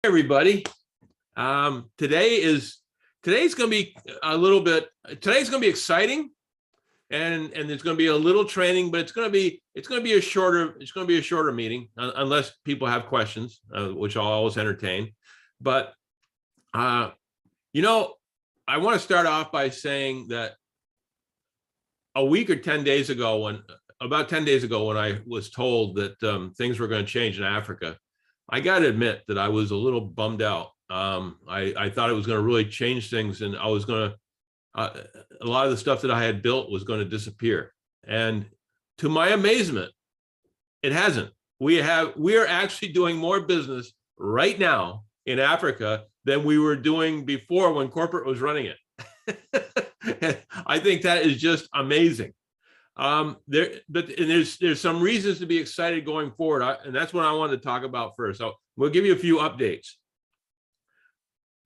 Everybody. Today's going to be today's going to be exciting, and there's going to be a little training, but it's going to be a shorter meeting unless people have questions, which I'll always entertain. But I want to start off by saying that about 10 days ago, when I was told that things were going to change in Africa, I got to admit that I was a little bummed out. I thought it was going to really change things, and I was going to, a lot of the stuff that I had built was going to disappear. And to my amazement, it hasn't. We are actually doing more business right now in Africa than we were doing before when corporate was running it. I think that is just amazing. There's some reasons to be excited going forward, and that's what I wanted to talk about first. So we'll give you a few updates.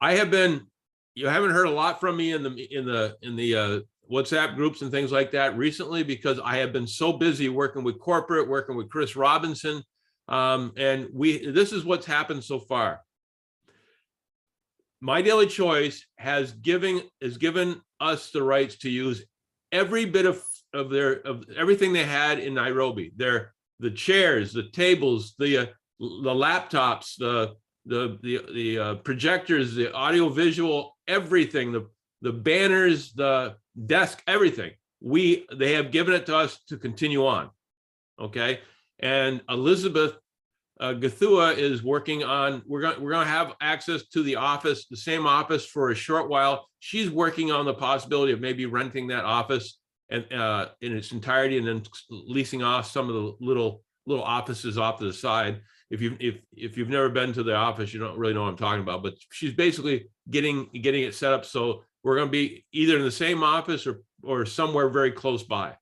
You haven't heard a lot from me in the WhatsApp groups and things like that recently, because I have been so busy working with corporate, working with Chris Robinson, and this is what's happened so far. My Daily Choice has given us the rights to use every bit of everything they had in Nairobi. The chairs, the tables, the laptops, the projectors, the audio visual, everything, the banners, the desk, everything. They have given it to us to continue on. Okay. And Elizabeth Gathua is working on, we're going to have access to the same office for a short while. She's working on the possibility of maybe renting that office and in its entirety, and then leasing off some of the little offices off to the side. If you've never been to the office, you don't really know what I'm talking about. But she's basically getting it set up so we're going to be either in the same office or somewhere very close by.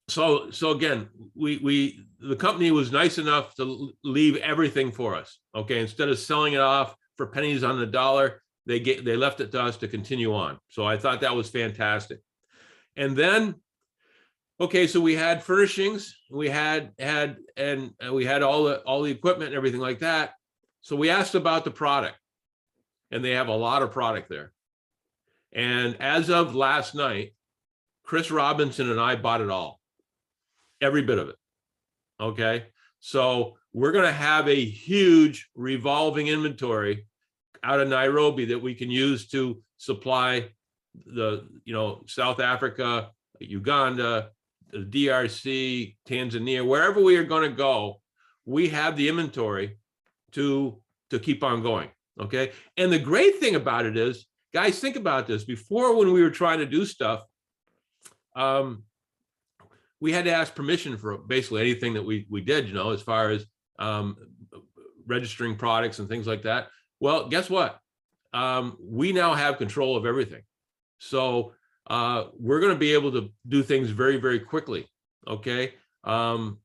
So again, the company was nice enough to leave everything for us. Okay, instead of selling it off for pennies on the dollar, they left it to us to continue on. So I thought that was fantastic. And then, okay, so we had furnishings, we had all the equipment and everything like that. So we asked about the product, and they have a lot of product there. And as of last night, Chris Robinson and I bought it all, every bit of it. Okay, so we're going to have a huge revolving inventory out of Nairobi that we can use to supply South Africa, Uganda, the DRC, Tanzania, wherever we are going to go. We have the inventory to keep on going. Okay, and the great thing about it is, guys, think about this. Before, when we were trying to do stuff, we had to ask permission for basically anything that we did, as far as registering products and things like that. Well, guess what? We now have control of everything. So we're going to be able to do things very, very quickly. Okay. We're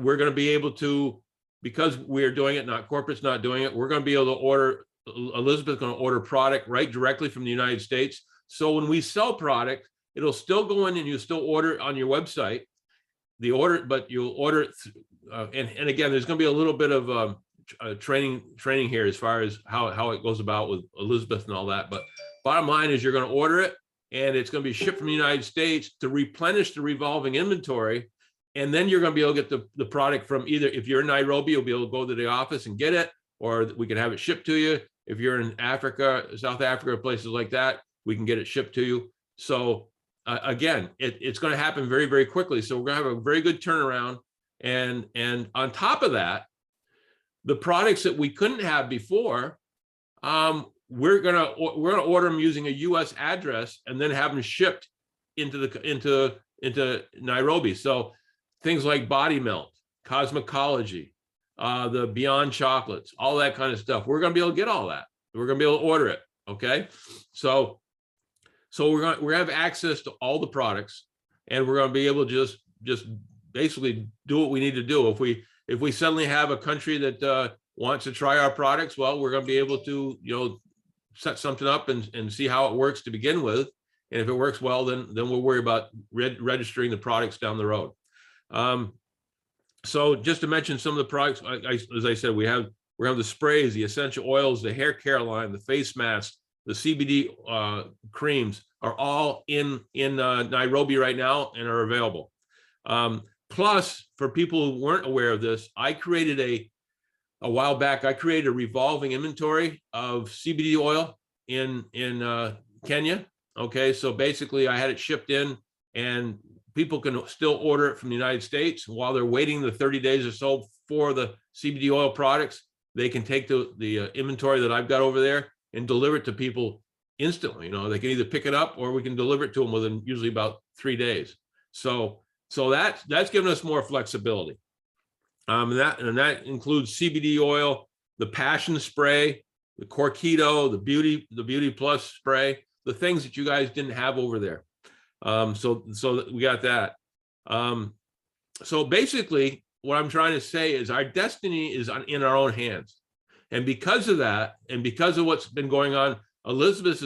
going to be able to, because we're doing it, not corporate's not doing it, we're going to be able to order, Elizabeth's going to order product right directly from the United States. So when we sell product, it'll still go in and you still order on your website, but you'll order it. And again, there's going to be a little bit of training here as far as how it goes about with Elizabeth and all that. But bottom line is, you're going to order it, and it's going to be shipped from the United States to replenish the revolving inventory. And then you're going to be able to get the product from either, if you're in Nairobi, you'll be able to go to the office and get it, or we can have it shipped to you. If you're in Africa, South Africa, places like that, we can get it shipped to you. So again, it's going to happen very, very quickly. So we're going to have a very good turnaround. And on top of that, the products that we couldn't have before, we're going to order them using a U.S. address and then have them shipped into Nairobi. So things like Body Melt, Cosmetology, the Beyond Chocolates, all that kind of stuff. We're going to be able to get all that. We're going to be able to order it. Okay, so we're going to have access to all the products, and we're going to be able to just basically do what we need to do. If we suddenly have a country that wants to try our products, well, we're going to be able to set something up and see how it works to begin with. And if it works well, then we'll worry about registering the products down the road. So just to mention some of the products, as I said, we have We're gonna have the sprays, the essential oils, the hair care line, the face masks, the CBD creams are all in Nairobi right now and are available. Plus, for people who weren't aware of this, I created a while back, I created a revolving inventory of CBD oil in Kenya. Okay, so basically I had it shipped in, and people can still order it from the United States. While they're waiting the 30 days or so for the CBD oil products, they can take the inventory that I've got over there and deliver it to people instantly. You know, they can either pick it up or we can deliver it to them within usually about 3 days. So that's given us more flexibility. And that includes CBD oil, the passion spray, the Corquito, the beauty plus spray, the things that you guys didn't have over there. So we got that. So basically what I'm trying to say is our destiny is in our own hands. And because of that, and because of what's been going on, Elizabeth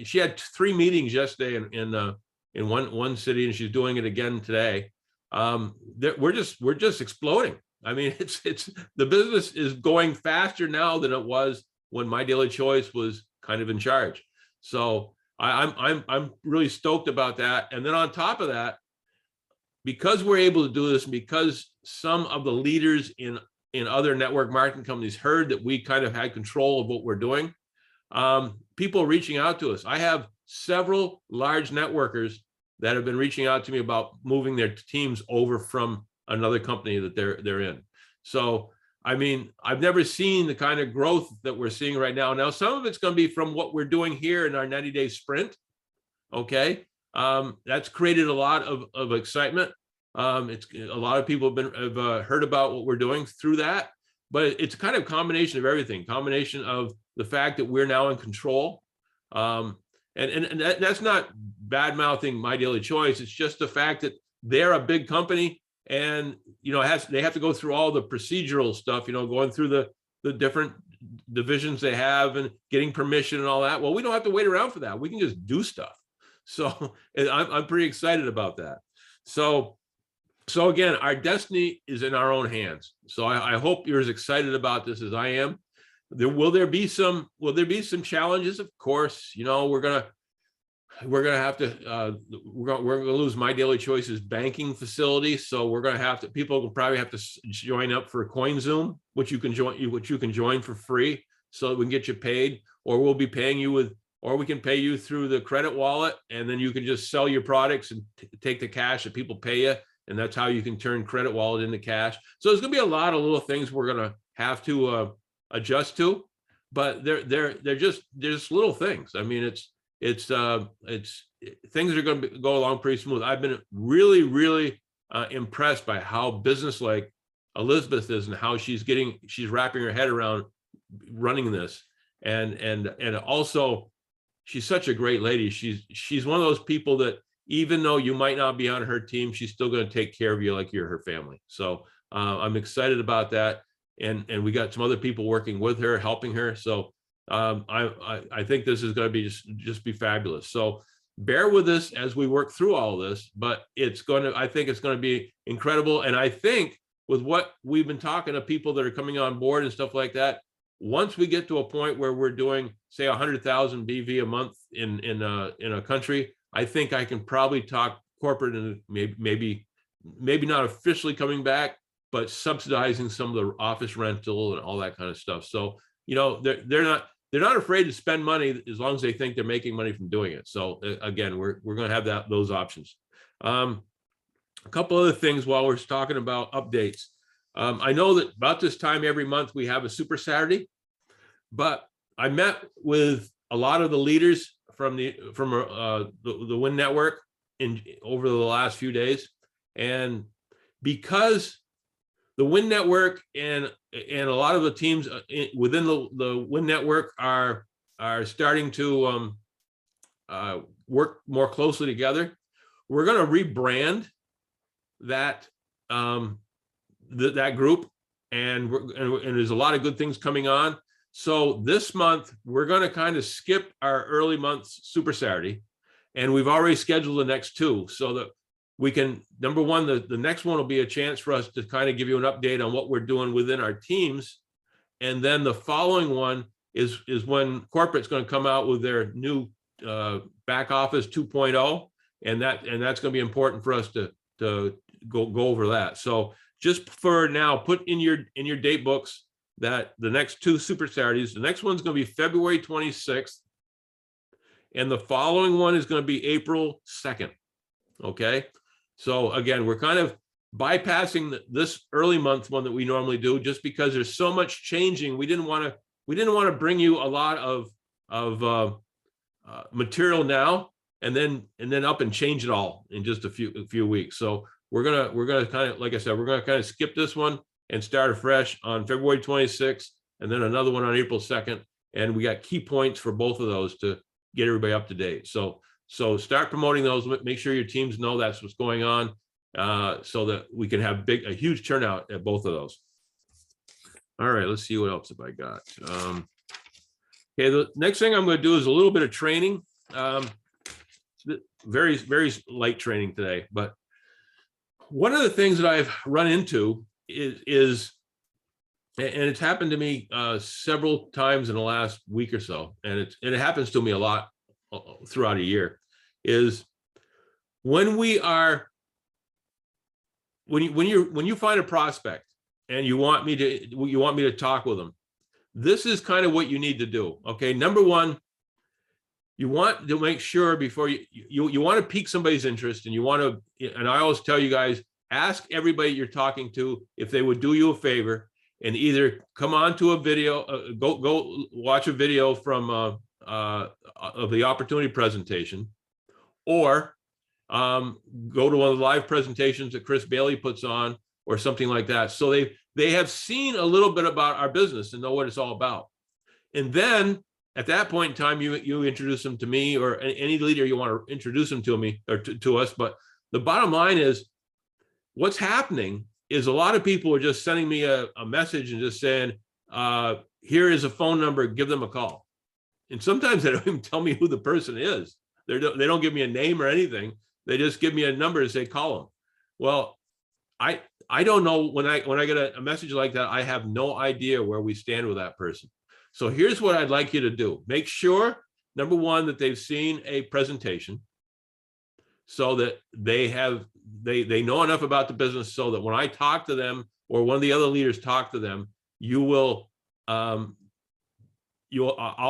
she had 3 meetings yesterday in one city, and she's doing it again today. We're just exploding. I mean, it's the business is going faster now than it was when My Daily Choice was kind of in charge. So I'm really stoked about that. And then on top of that, because we're able to do this, and because some of the leaders in other network marketing companies heard that we kind of had control of what we're doing, people are reaching out to us. I have several large networkers that have been reaching out to me about moving their teams over from another company that they're in. So, I mean, I've never seen the kind of growth that we're seeing right now. Now, some of it's going to be from what we're doing here in our 90-day sprint. Okay. That's created a lot of excitement. It's a lot of people have heard about what we're doing through that, but it's kind of a combination of everything, combination of the fact that we're now in control. And that's not bad mouthing My Daily Choice. It's just the fact that they're a big company, and, you know, they have to go through all the procedural stuff, you know, going through the different divisions they have and getting permission and all that. Well, we don't have to wait around for that. We can just do stuff. So I'm pretty excited about that. So again, our destiny is in our own hands. So I hope you're as excited about this as I am. Will there be some challenges? Of course, you know, we're gonna have to we're gonna lose My Daily Choice's banking facility. So we're gonna have to, people will probably have to join up for CoinZoom, which you can join for free, so that we can get you paid, or we'll be paying you or we can pay you through the credit wallet, and then you can just sell your products and take the cash that people pay you. And that's how you can turn credit wallet into cash. So there's going to be a lot of little things we're going to have to adjust to, but they're just little things. I mean, it's things are going to go along pretty smooth. I've been really impressed by how businesslike Elizabeth is and how she's wrapping her head around running this, and also she's such a great lady. She's one of those people that, even though you might not be on her team, she's still going to take care of you like you're her family. So I'm excited about that. And we got some other people working with her, helping her. So I think this is going to be just be fabulous. So bear with us as we work through all this, but I think it's going to be incredible. And I think with what we've been talking to people that are coming on board and stuff like that, once we get to a point where we're doing, say, 100,000 BV a month in a country, I think I can probably talk corporate and maybe not officially coming back, but subsidizing some of the office rental and all that kind of stuff. So, you know, they're not afraid to spend money as long as they think they're making money from doing it. So again, we're going to have those options. A couple other things while we're talking about updates. I know that about this time every month we have a Super Saturday, but I met with a lot of the leaders from the Win Network over the last few days, and because the Win Network and a lot of the teams within the Win Network are starting to work more closely together, we're going to rebrand that that group, and there's a lot of good things coming on. So this month, we're going to kind of skip our early months Super Saturday, and we've already scheduled the next 2 so that we can, number one, the next one will be a chance for us to kind of give you an update on what we're doing within our teams And then the following one is when corporate's going to come out with their new back office 2.0, and that's going to be important for us to go over that. So just for now, put in your date books that the next two Super Saturdays, the next one's going to be February 26th, and the following one is going to be April 2nd. Okay, so again, we're kind of bypassing this early month one that we normally do, just because there's so much changing. We didn't want to bring you a lot of material now and then up and change it all in just a few weeks. So we're gonna kind of, like I said, we're gonna kind of skip this one and start afresh on February 26th, and then another one on April 2nd. And we got key points for both of those to get everybody up to date. So start promoting those. Make sure your teams know that's what's going on, so that we can have a huge turnout at both of those. All right, let's see what else have I got. Okay, the next thing I'm going to do is a little bit of training. Very, very light training today, but one of the things that I've run into is and it's happened to me several times in the last week or so, and it happens to me a lot throughout a year, is when you find a prospect and you want me to talk with them, this is kind of what you need to do. Okay, number one, you want to make sure before you want to pique somebody's interest, and you want to, and I always tell you guys, ask everybody you're talking to if they would do you a favor and either come on to a video, go watch a video from of the opportunity presentation, or go to one of the live presentations that Chris Bailey puts on, or something like that. So they have seen a little bit about our business and know what it's all about. And then at that point in time, you introduce them to me, or any leader you want to introduce them to me or to us. But the bottom line is, what's happening is a lot of people are just sending me a message and just saying, here is a phone number, give them a call. And sometimes they don't even tell me who the person is. They don't give me a name or anything. They just give me a number and say, call them. Well, I don't know, when I get a message like that, I have no idea where we stand with that person. So here's what I'd like you to do. Make sure, number one, that they've seen a presentation, so that they know enough about the business, so that when I talk to them, or one of the other leaders talk to them, I'll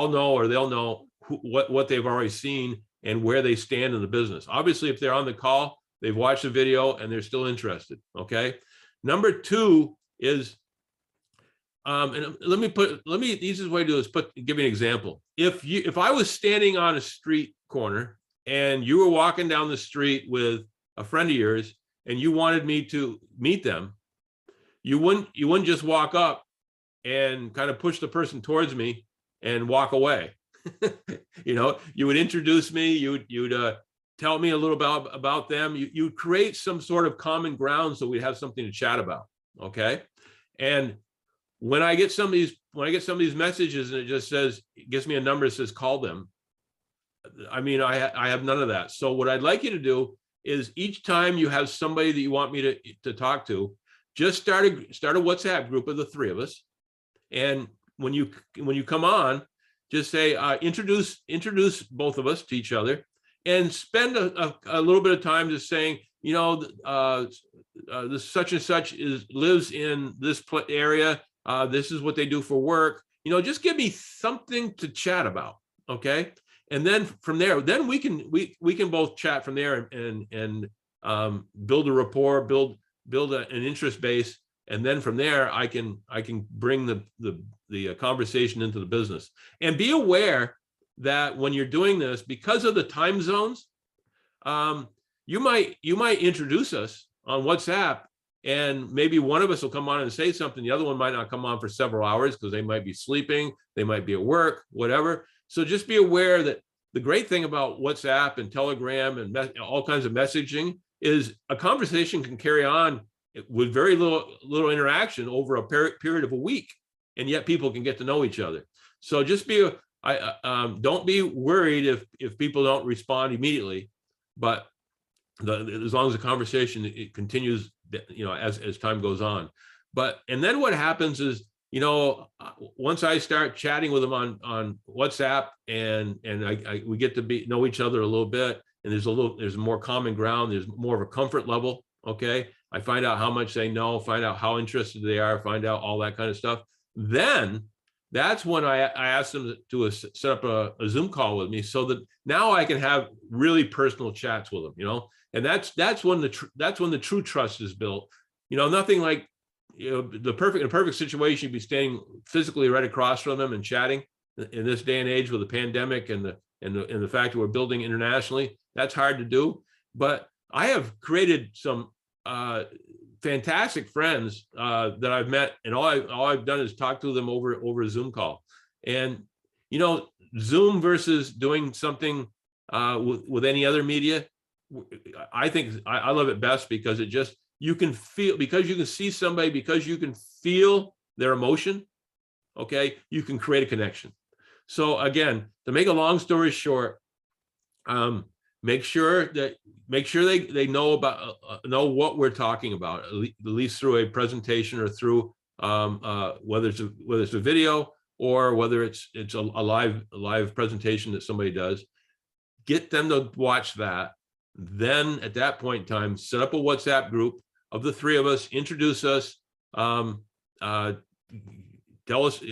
know, or they'll know what they've already seen and where they stand in the business. Obviously, if they're on the call, they've watched the video and they're still interested. Okay. Number two is, and the easiest way to do is give you an example. If I was standing on a street corner and you were walking down the street with a friend of yours and you wanted me to meet them, you wouldn't just walk up and kind of push the person towards me and walk away. You would introduce me, you'd tell me a little about them. You create some sort of common ground so we'd have something to chat about. Okay. And when I get some of these messages and it gives me a number that says call them, I mean, I have none of that. So what I'd like you to do is, each time you have somebody that you want me to talk to, just start a WhatsApp group of the three of us. And when you come on, just say, introduce both of us to each other, and spend a little bit of time just saying, this such and such lives in this area. This is what they do for work. Just give me something to chat about. Okay. And then from there, then we can both chat from there and build a rapport, build an interest base. And then from there, I can bring the conversation into the business. And be aware that when you're doing this, because of the time zones, you might introduce us on WhatsApp, and maybe one of us will come on and say something. The other one might not come on for several hours because they might be sleeping, they might be at work, whatever. So just be aware that the great thing about WhatsApp and Telegram and all kinds of messaging is a conversation can carry on with very little interaction over a period of a week, and yet people can get to know each other. So just don't be worried if people don't respond immediately, but as long as the conversation it continues, as time goes on. And then what happens is, once I start chatting with them on WhatsApp and we get to know each other a little bit, and there's more common ground, there's more of a comfort level. Okay. I find out how much they know, find out how interested they are, find out all that kind of stuff. Then that's when I ask them to set up a Zoom call with me, so that now I can have really personal chats with them, and that's when the true trust is built. Nothing like, the perfect situation, you'd be standing physically right across from them and chatting. In this day and age with the pandemic and the fact that we're building internationally, that's hard to do. But I have created some fantastic friends that I've met, and all I've done is talk to them over a Zoom call. And Zoom versus doing something with any other media, I think I love it best because you can feel, because you can see somebody, because you can feel their emotion. Okay, you can create a connection. So again, to make a long story short, make sure they know what we're talking about, at least through a presentation or through whether it's a video or whether it's a live presentation that somebody does. Get them to watch that. Then at that point in time, set up a WhatsApp group of the three of us, introduce us, tell us.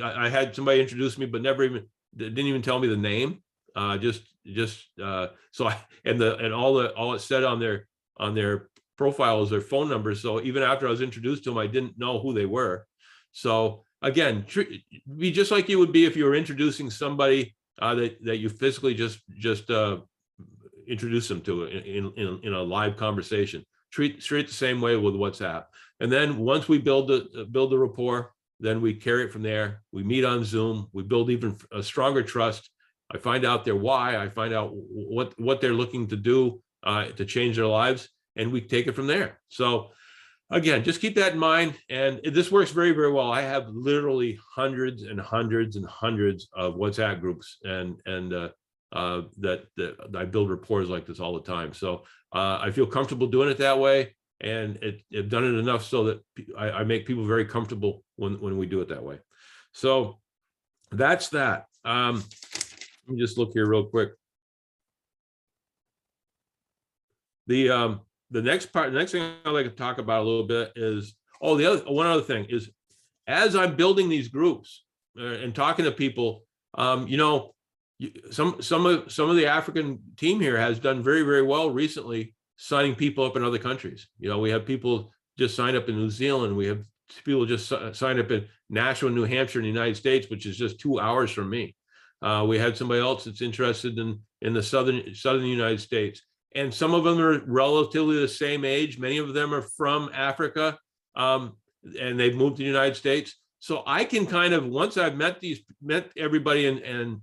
I had somebody introduce me, but didn't even tell me the name. So all it said on their profile is their phone number. So even after I was introduced to them, I didn't know who they were. So again, be just like you would be if you were introducing somebody that you physically just introduce them to in a live conversation. Treat the same way with WhatsApp. And then once we build the rapport, then we carry it from there. We meet on Zoom. We build even a stronger trust. I find out their why. I find out what they're looking to do to change their lives, and we take it from there. So again, just keep that in mind. And this works very, very well. I have literally hundreds and hundreds and hundreds of WhatsApp groups, and that I build rapport like this all the time. So I feel comfortable doing it that way, and I've done it enough so that I make people very comfortable when we do it that way. So that's that. Let me just look here real quick. The next thing I'd like to talk about a little bit is, one other thing is, as I'm building these groups and talking to people, some of the African team here has done very, very well recently, signing people up in other countries. We have people just signed up in New Zealand. We have people just signed up in Nashville, New Hampshire, in the United States, which is just 2 hours from me. We had somebody else that's interested in the southern United States, and some of them are relatively the same age. Many of them are from Africa, and they've moved to the United States. So I can kind of, once I've met everybody and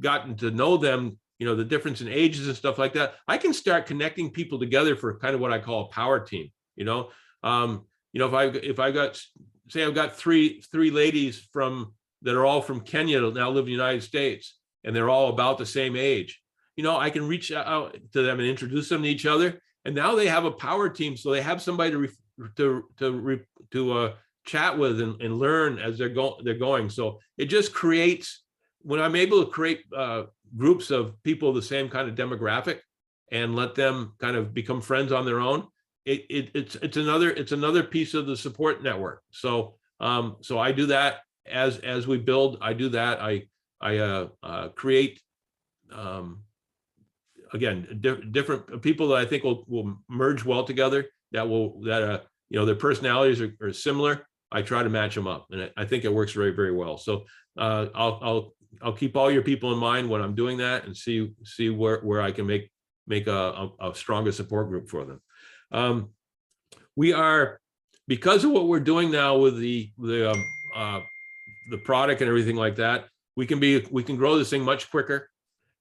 gotten to know them, the difference in ages and stuff like that, I can start connecting people together for kind of what I call a power team. If I've got three ladies that are all from Kenya that now live in the United States, and they're all about the same age, I can reach out to them and introduce them to each other, and now they have a power team. So they have somebody to chat with and learn as they're going. So it just creates, when I'm able to create groups of people of the same kind of demographic and let them kind of become friends on their own, it's another piece of the support network. So I do that as we build. I do that. I create again different people that I think will merge well together. That their personalities are similar. I try to match them up, and I think it works very, very well. So I'll keep all your people in mind when I'm doing that, and see where I can make a stronger support group for them. We are, because of what we're doing now with the product and everything like that, we can grow this thing much quicker.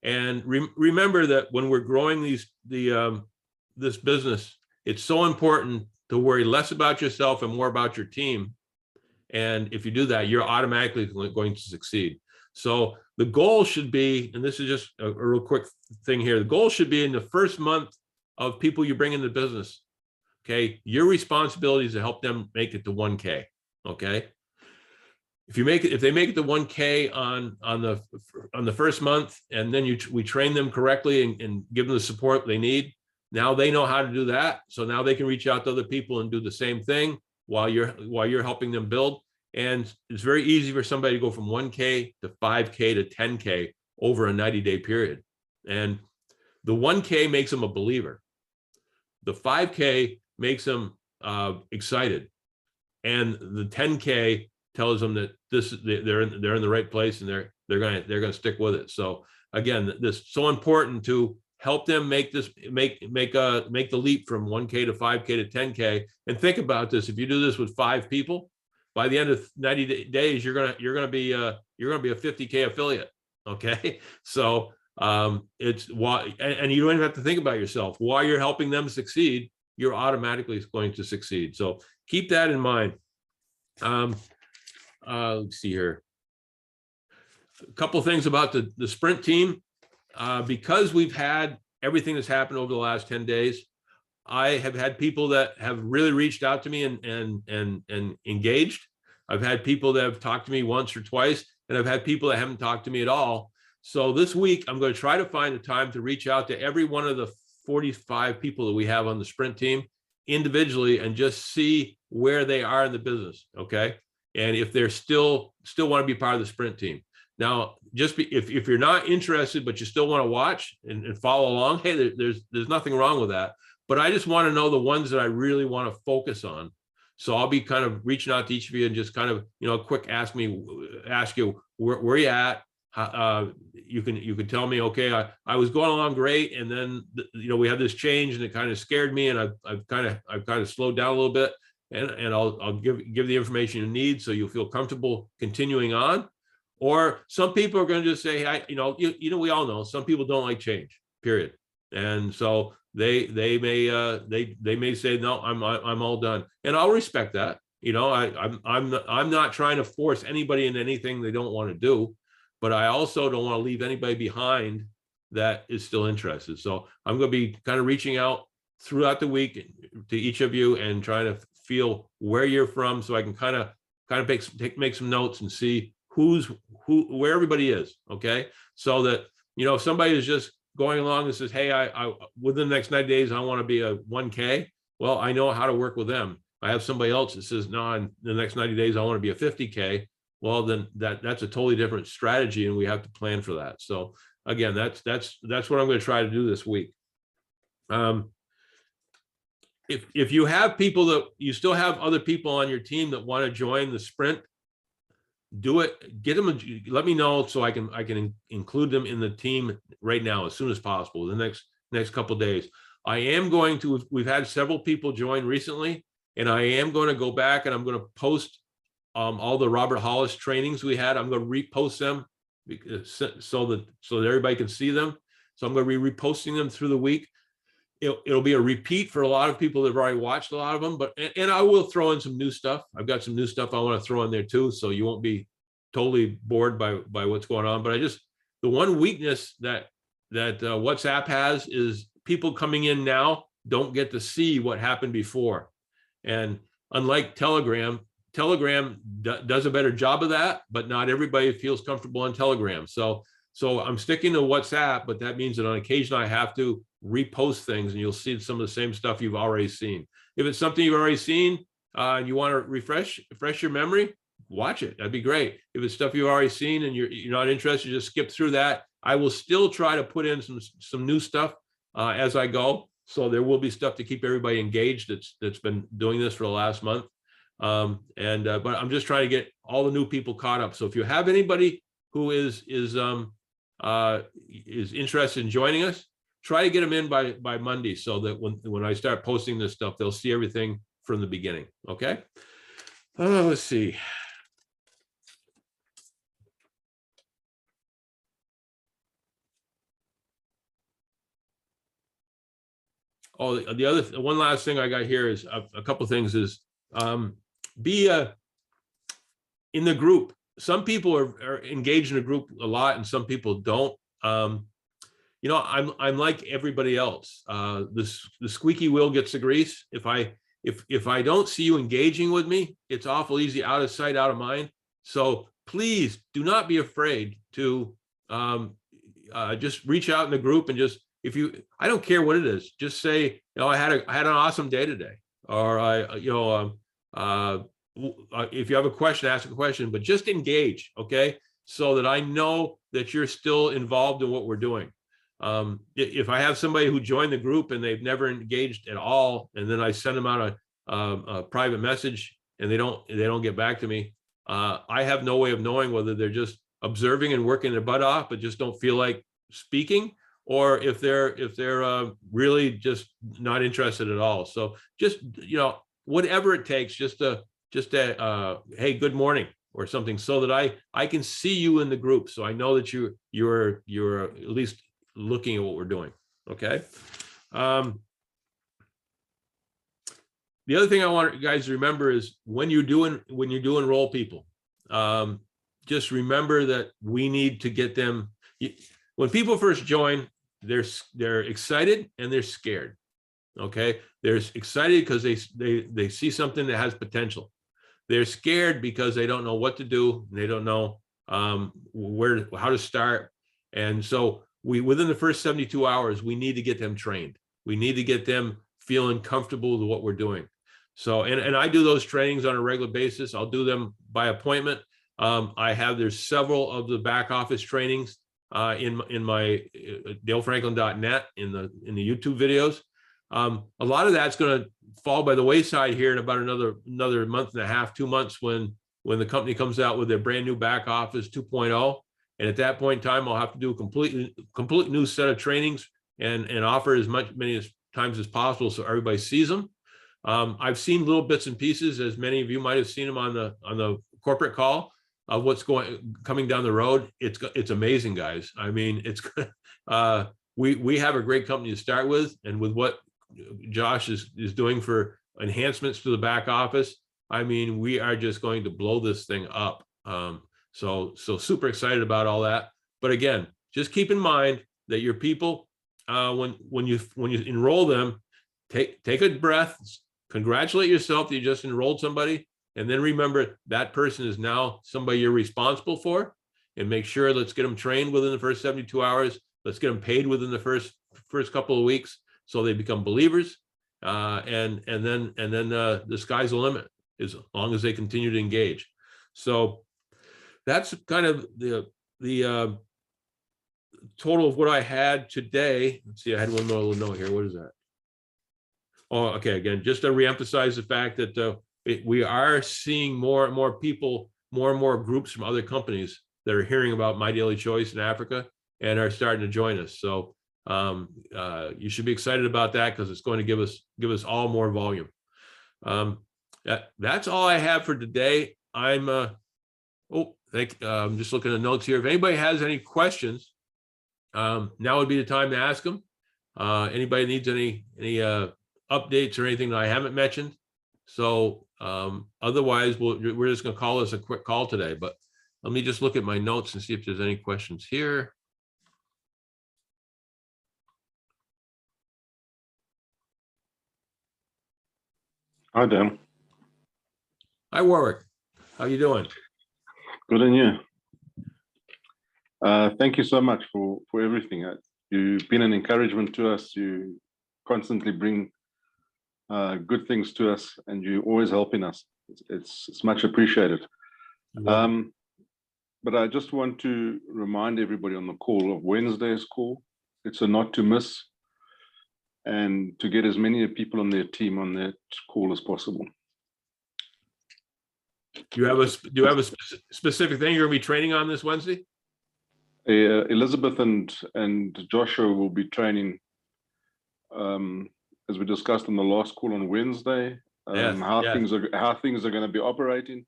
And remember that when we're growing this business, it's so important to worry less about yourself and more about your team. And if you do that, you're automatically going to succeed. So the goal should be, and this is just a real quick thing here, the goal should be in the first month of people you bring into the business. Okay, your responsibility is to help them make it to 1K. Okay, if they make it to 1K on the first month, and then we train them correctly and give them the support they need, now they know how to do that. So now they can reach out to other people and do the same thing while you're helping them build. And it's very easy for somebody to go from 1K to 5K to 10K over a 90-day period. And the 1K makes them a believer. The 5K makes them excited, and the 10K tells them that they're in the right place, and they're gonna stick with it. So again, this is so important to help them make the leap from 1K to 5K to 10K. And think about this: if you do this with 5 people, by the end of 90 days, you're gonna be a 50K affiliate. Okay, so it's why, and you don't even have to think about yourself. While you're helping them succeed, you're automatically going to succeed. So keep that in mind. Let's see here. A couple of things about the sprint team. Because we've had everything that's happened over the last 10 days, I have had people that have really reached out to me and engaged. I've had people that have talked to me once or twice, and I've had people that haven't talked to me at all. So this week, I'm going to try to find a time to reach out to every one of the 45 people that we have on the sprint team individually and just see where they are in the business, okay? And if they're still want to be part of the sprint team. Now, if you're not interested, but you still want to watch and follow along, hey, there's nothing wrong with that. But I just want to know the ones that I really want to focus on. So I'll be kind of reaching out to each of you and just kind of, quick ask you where you at. You can tell me, okay, I was going along great, and then we had this change and it kind of scared me, and I've kind of slowed down a little bit, and I'll give the information you need so you'll feel comfortable continuing on. Or some people are going to just say, hey, we all know some people don't like change, period, and so they may say, no, I'm all done, and I'll respect that. I'm not trying to force anybody into anything they don't want to do, but I also don't want to leave anybody behind that is still interested. So I'm going to be kind of reaching out throughout the week to each of you and trying to feel where you're from, so I can kind of make some notes and see where everybody is. Okay, so that if somebody is just going along and says, hey, I within the next 90 days I want to be a 1K, well, I know how to work with them. I have somebody else that says, no, in the next 90 days I want to be a 50K. Well, then that's a totally different strategy, and we have to plan for that. So again, that's what I'm going to try to do this week. If you have people that you still have other people on your team that want to join the sprint, do it. Get them. Let me know so I can include them in the team right now as soon as possible. The next couple of days. I am going to. We've had several people join recently, and I am going to go back and I'm going to post all the Robert Hollis trainings we had. I'm going to repost them so that everybody can see them. So I'm going to be reposting them through the week. It'll be a repeat for a lot of people that have already watched a lot of them, and I will throw in some new stuff. I've got some new stuff I want to throw in there too, so you won't be totally bored by what's going on. But the one weakness that WhatsApp has is people coming in now don't get to see what happened before. And unlike Telegram does a better job of that, but not everybody feels comfortable on Telegram. So I'm sticking to WhatsApp, but that means that on occasion I have to repost things, and you'll see some of the same stuff you've already seen. If it's something you've already seen and you want to refresh your memory, watch it. That'd be great. If it's stuff you've already seen and you're not interested, just skip through that. I will still try to put in some new stuff as I go. So there will be stuff to keep everybody engaged that's been doing this for the last month. But I'm just trying to get all the new people caught up. So if you have anybody who is interested in joining us, try to get them in by Monday, so that when I start posting this stuff, they'll see everything from the beginning. Okay. Let's see. Oh, one last thing I got here is a couple of things is be in the group. Some people are engaged in a group a lot, and some people don't. I'm like everybody else. The squeaky wheel gets the grease. If I don't see you engaging with me, it's awful easy, out of sight, out of mind. So please do not be afraid to just reach out in the group, and just, if you, I don't care what it is, just say, you know, I had an awesome day today, or if you have a question, ask a question, but just engage, okay? So that I know that you're still involved in what we're doing. If I have somebody who joined the group and they've never engaged at all, and then I send them out a private message and they don't get back to me, I have no way of knowing whether they're just observing and working their butt off, but just don't feel like speaking, or if they're really just not interested at all. So just, you know, whatever it takes, just hey, good morning or something, so that I can see you in the group, so I know that you're at least looking at what we're doing. Okay. The other thing I want you guys to remember is when you do Enroll People, just remember that we need to get them. When people first join, they're excited and they're scared. Okay, they're excited because they see something that has potential. They're scared because they don't know what to do, and they don't know how to start. And so within the first 72 hours, we need to get them trained. We need to get them feeling comfortable with what we're doing. So, and I do those trainings on a regular basis. I'll do them by appointment. There's several of the back office trainings in my dalefranklin.net in the YouTube videos. A lot of that's going to fall by the wayside here in about another month and a half, 2 months, when the company comes out with their brand new back office 2.0. And at that point in time, I'll have to do a complete new set of trainings and offer many times as possible, so everybody sees them. I've seen little bits and pieces, as many of you might have seen them on the corporate call, of what's coming down the road. It's amazing, guys. I mean, we have a great company to start with, and with what Josh is doing for enhancements to the back office, I mean, we are just going to blow this thing up. So super excited about all that. But again, just keep in mind that your people, when you enroll them, take a breath, congratulate yourself that you just enrolled somebody, and then remember that person is now somebody you're responsible for, and make sure, let's get them trained within the first 72 hours. Let's get them paid within the first couple of weeks, so they become believers. And then the sky's the limit, as long as they continue to engage. So that's kind of the total of what I had today. Let's see, I had one more little note here. What is that? Oh, okay. Again, just to reemphasize the fact that we are seeing more and more people, more and more groups from other companies that are hearing about My Daily Choice in Africa and are starting to join us. So you should be excited about that, because it's going to give us all more volume. That's all I have for today. I'm just looking at the notes here. If anybody has any questions, now would be the time to ask them. Anybody needs any updates or anything that I haven't mentioned. So otherwise, we're just going to call this a quick call today. But let me just look at my notes and see if there's any questions here. Hi, Dan. Hi, Warwick. How you doing? Good, and you? Thank you so much for everything. You've been an encouragement to us. You constantly bring good things to us, and you're always helping us. It's much appreciated. But I just want to remind everybody on the call of Wednesday's call. It's a not to miss, and to get as many people on their team on that call as possible. Do you have a specific thing you're going to be training on this Wednesday? Elizabeth and Joshua will be training, as we discussed on the last call on Wednesday, how things are going to be operating.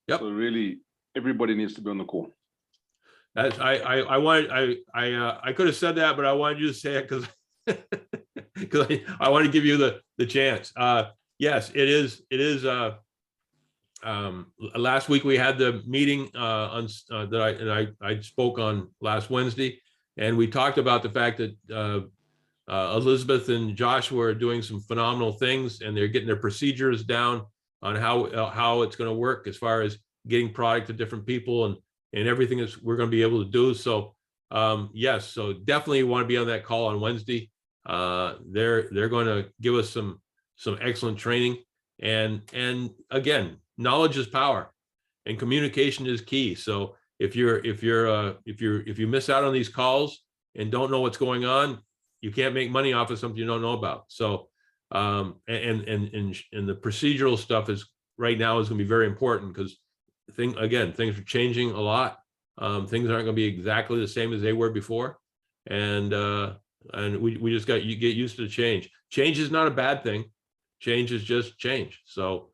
Yep. So really, everybody needs to be on the call. I could have said that, but I wanted you to say it because I want to give you the chance. Yes, it is. Last week we had the meeting I spoke on last Wednesday, and we talked about the fact that Elizabeth and Joshua are doing some phenomenal things, and they're getting their procedures down on how it's going to work as far as getting product to different people and everything that we're going to be able to do. So yes, so definitely want to be on that call on Wednesday. They're going to give us some excellent training, and again, knowledge is power and communication is key. So if you miss out on these calls and don't know what's going on, you can't make money off of something you don't know about. So and the procedural stuff is right now is going to be very important, because things are changing a lot. Things aren't going to be exactly the same as they were before, and we just got you get used to the change. Change is not a bad thing. Change is just change. So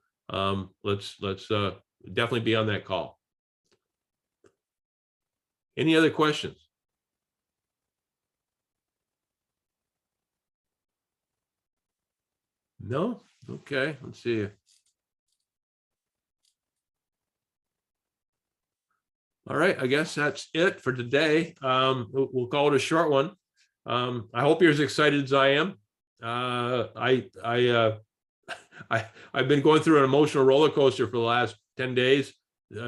let's definitely be on that call. Any other questions? No? Okay, let's see. All right, I guess that's it for today. We'll call it a short one. I hope you're as excited as I am. I've been going through an emotional roller coaster for the last 10 days,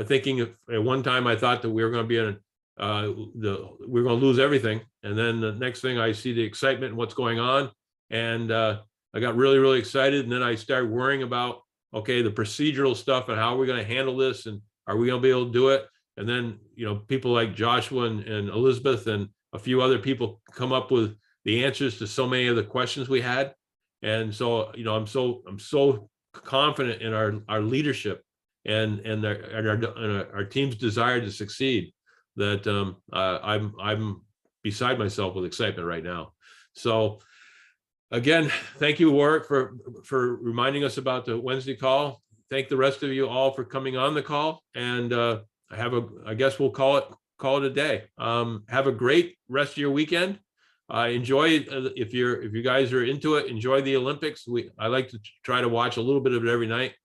thinking at one time I thought that we were going to be in we're going to lose everything, and then the next thing I see the excitement and what's going on, and I got really, really excited, and then I started worrying about, okay, the procedural stuff and how we're going to handle this, and are we going to be able to do it? And then, you know, people like Joshua and Elizabeth and a few other people come up with the answers to so many of the questions we had. And so, you know, I'm so confident in our leadership and our team's desire to succeed that I'm beside myself with excitement right now. So again, thank you, Warwick, for reminding us about the Wednesday call. Thank the rest of you all for coming on the call, and I guess we'll call it a day. Have a great rest of your weekend. Enjoy, if you guys are into it, enjoy the Olympics. I like to try to watch a little bit of it every night,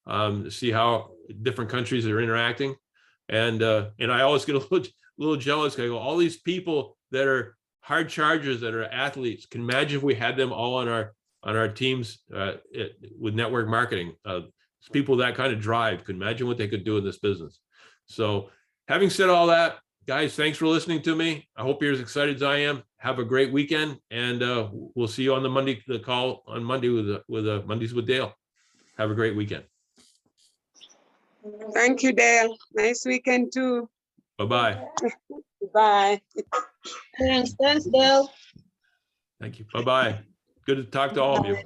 to see how different countries are interacting. And I always get a little jealous. I go, all these people that are hard chargers, that are athletes, can imagine if we had them all on our teams with network marketing. People that kind of drive, could imagine what they could do in this business. So having said all that, guys, thanks for listening to me. I hope you're as excited as I am. Have a great weekend, and we'll see you on the call on Monday with Mondays with Dale. Have a great weekend. Thank you, Dale. Nice weekend too. Bye-bye. Bye. Thanks, Dale. Thank you. Bye-bye. Good to talk to all of you.